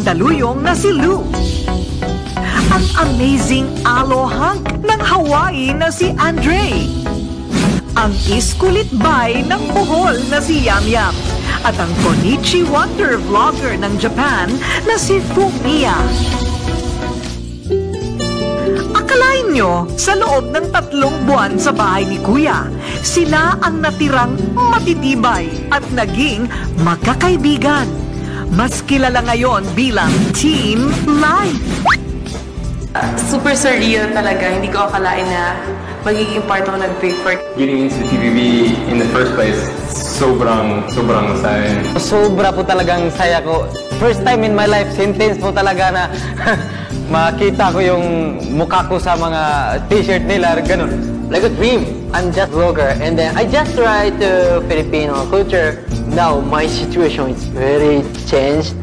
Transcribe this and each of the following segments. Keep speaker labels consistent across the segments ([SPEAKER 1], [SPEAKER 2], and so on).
[SPEAKER 1] mandaluyong na si Lou. Ang amazing alohang ng Hawaii na si Andre. Ang iskulit bay ng Bohol na si Yam Yam. At ang Konichi Wonder Vlogger ng Japan na si Fumiya. Akalain nyo, sa loob ng 3 buwan sa bahay ni Kuya, sila ang natirang matitibay at naging magkakaibigan. Mas kilala ngayon bilang Team Life.
[SPEAKER 2] Super surreal talaga. Hindi ko akalain na magiging part ako ng Big Four.
[SPEAKER 3] Getting into TVB in the first place, sobrang saya.
[SPEAKER 4] Sobra po talagang saya ko. First time in my life, sentence po talaga na makita ko yung mukha ko sa mga t-shirt nila, ganun.
[SPEAKER 5] Like a dream. I'm just vlogger and then I just try to Filipino culture. Now my situation is very changed.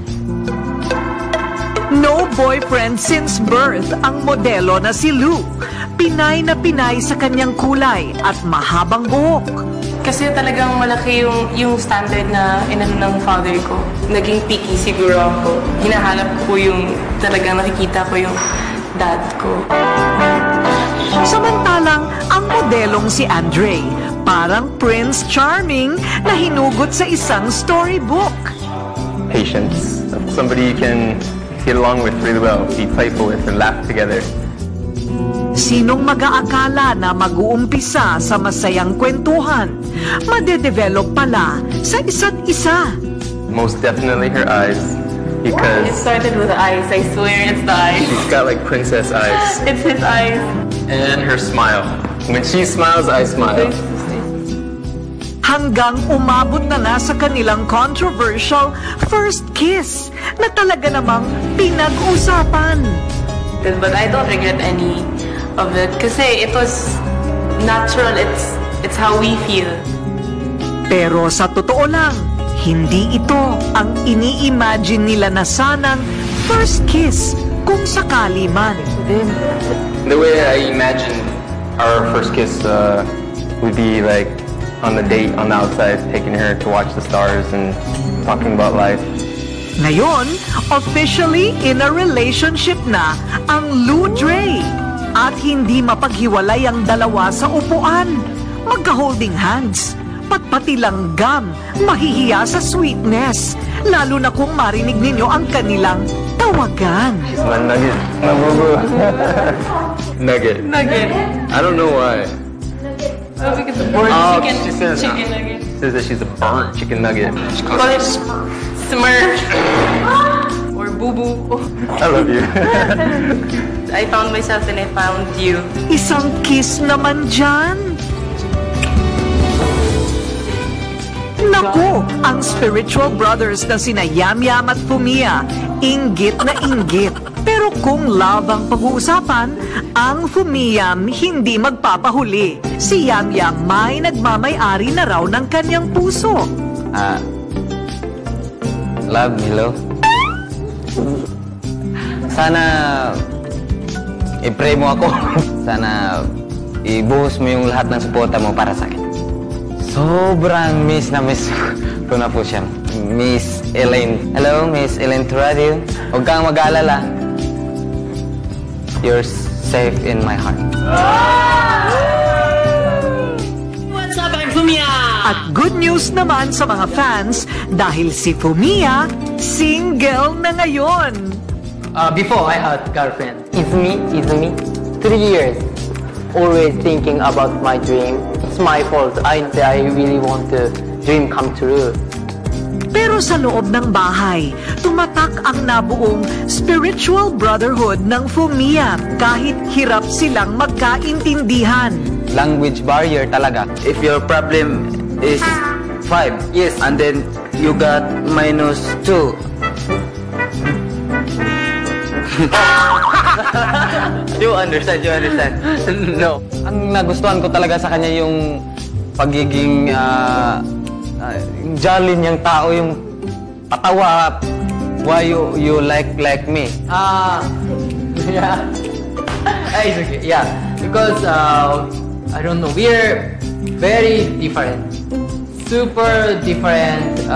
[SPEAKER 1] No boyfriend since birth ang modelo na si Lou. Pinay na pinay sa kanyang kulay at mahabang buhok.
[SPEAKER 2] Kasi talagang malaki yung standard na inano ng father ko. Naging picky siguro ako. Hinahanap ko yung talagang nakikita ko yung dad ko.
[SPEAKER 1] Samantalang ang modelong si Andre, parang Prince Charming na hinugot sa isang storybook.
[SPEAKER 3] Patience. Somebody you can get along with really well, be playful with, and laugh together.
[SPEAKER 1] Sinong mag-aakala na mag-uumpisa sa masayang kwentuhan, madedevelop pala sa isa't isa.
[SPEAKER 3] Most definitely her eyes,
[SPEAKER 2] It
[SPEAKER 3] because
[SPEAKER 2] started with the eyes. I swear it's the eyes.
[SPEAKER 3] she's got like princess eyes.
[SPEAKER 2] It's his eyes.
[SPEAKER 3] And her smile. When she smiles, I smile.
[SPEAKER 1] Hanggang umabot na sa kanilang controversial first kiss na talaga namang pinag-usapan.
[SPEAKER 2] But I don't regret any of it kasi it was natural. It's how we feel.
[SPEAKER 1] Pero sa totoo lang, hindi ito ang ini-imagine nila na sanang first kiss kung sakali man.
[SPEAKER 3] The way I imagined our first kiss would be like on the date on the outside, taking her to watch the stars and talking about life.
[SPEAKER 1] Ngayon, officially in a relationship na ang Lou Dre. At hindi mapaghiwalay ang dalawa sa upuan. Magka-holding hands. Pati lang gam, mahihiya sa sweetness. Lalo na kung marinig ninyo ang kanilang tawagan.
[SPEAKER 3] She's my nugget. My boo-boo. Nugget.
[SPEAKER 2] Nugget.
[SPEAKER 3] I don't know why.
[SPEAKER 2] Oh, because the burnt
[SPEAKER 3] she says,
[SPEAKER 2] chicken nugget.
[SPEAKER 3] She says that she's a burnt chicken nugget. She
[SPEAKER 2] Call it Smurf. Or boo-boo.
[SPEAKER 3] I love you.
[SPEAKER 2] I found myself and I found you.
[SPEAKER 1] Isang kiss naman dyan. Naku, ang spiritual brothers na sina Yam Yam at Fumiya, inggit na inggit. Pero kung love ang pag-uusapan, ang Fumiyam hindi magpapahuli. Si Yam Yam may nagmamay-ari na raw ng kanyang puso.
[SPEAKER 4] Love, hello. Sana i-pray mo ako. Sana ibuhos mo yung lahat ng suporta mo para sa akin. Sobrang miss ko na po siya. Miss Elaine. Hello, Miss Elaine Turadio. Huwag kang mag-aalala. You're safe in my heart.
[SPEAKER 2] What's up, I'm Fumiya?
[SPEAKER 1] At good news naman sa mga fans dahil si Fumiya single na ngayon.
[SPEAKER 5] Before I had girlfriend. It's me. 3 years. Always thinking about my dream. It's my fault. I really want the dream come true.
[SPEAKER 1] Pero sa loob ng bahay, tumatak ang nabuong spiritual brotherhood ng Fumiya kahit hirap silang magkaintindihan.
[SPEAKER 4] Language barrier talaga.
[SPEAKER 6] If your problem is 5, yes, and then you got -2.
[SPEAKER 5] You understand? No.
[SPEAKER 4] Ang nagustuhan ko talaga sa kanya yung pagiging jolly niyang tao, yung patawa. Why you like me?
[SPEAKER 5] Yeah. It's okay. Yeah, because I don't know. We're very different, super different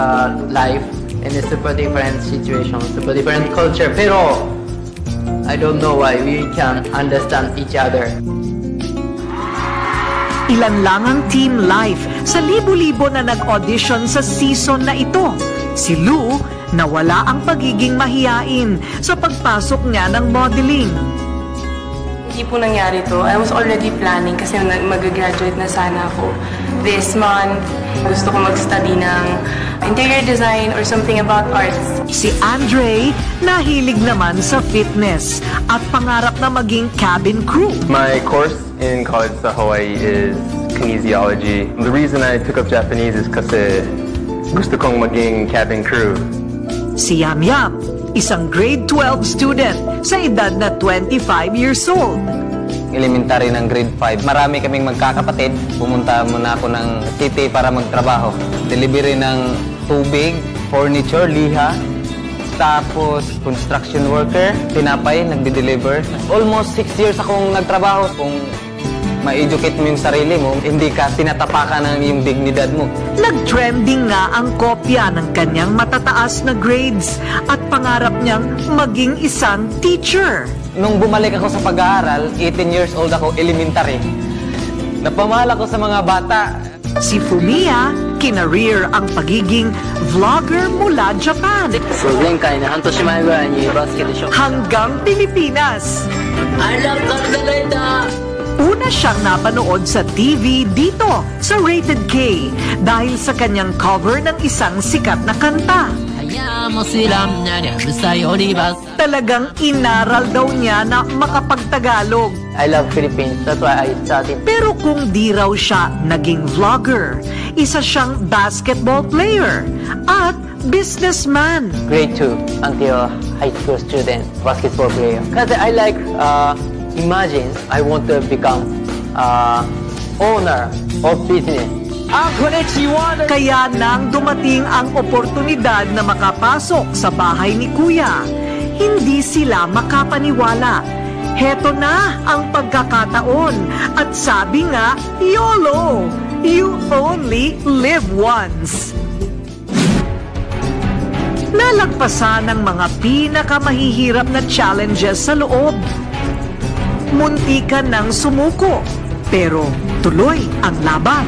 [SPEAKER 5] life. in a super different situation, super different culture. Pero I don't know why we can understand each other.
[SPEAKER 1] Ilan lang ang team life sa libo-libo na nag-audition sa season na ito. Si Lou, nawala ang pagiging mahiyain sa pagpasok niya ng modeling.
[SPEAKER 2] Hindi po nangyari to. I was already planning kasi mag-graduate na sana ako this month. Gusto ko mag-study ng interior design or something about arts.
[SPEAKER 1] Si Andre, nahilig naman sa fitness at pangarap na maging cabin crew.
[SPEAKER 3] My course in college sa Hawaii is kinesiology. The reason I took up Japanese is kasi gusto kong maging cabin crew.
[SPEAKER 1] Si Yam Yam, isang grade 12 student sa edad na 25 years old.
[SPEAKER 4] Elementary ng grade 5. Marami kaming magkakapatid. Pumunta muna ako ng city para magtrabaho. Delivery ng tubig, furniture, liha. Tapos construction worker, tinapay, nagde-deliver. Almost 6 years akong nagtrabaho. Kung ma-educate mo yung sarili mo, hindi ka tinatapakan ng yung dignidad mo.
[SPEAKER 1] Nag-trending nga ang kopya ng kanyang matataas na grades at pangarap niyang maging isang teacher.
[SPEAKER 4] Nung bumalik ako sa pag-aaral, 18 years old ako, elementary. Napamahal ako sa mga bata.
[SPEAKER 1] Si Fumiya, kinareer ang pagiging vlogger mula Japan
[SPEAKER 5] 前回ね、半年前ぐらいにバスケでしょ。
[SPEAKER 1] hanggang Pilipinas.
[SPEAKER 5] I love calculator!
[SPEAKER 1] Una siyang napanood sa TV dito sa Rated K dahil sa kanyang cover ng isang sikat na kanta. Talagang inaral daw niya na makapagtagalog.
[SPEAKER 5] I love Philippines. That's why I started.
[SPEAKER 1] Pero kung di raw siya naging vlogger, isa siyang basketball player at businessman.
[SPEAKER 5] Grade 2 until high school student, basketball player. Because I like, imagine I want to become owner of business.
[SPEAKER 1] Kaya nang dumating ang oportunidad na makapasok sa bahay ni Kuya, hindi sila makapaniwala. Heto na ang pagkakataon at sabi nga, YOLO! You only live once! Nalagpasan ng mga pinakamahihirap na challenges sa loob. Muntikan ng sumuko, pero tuloy ang laban.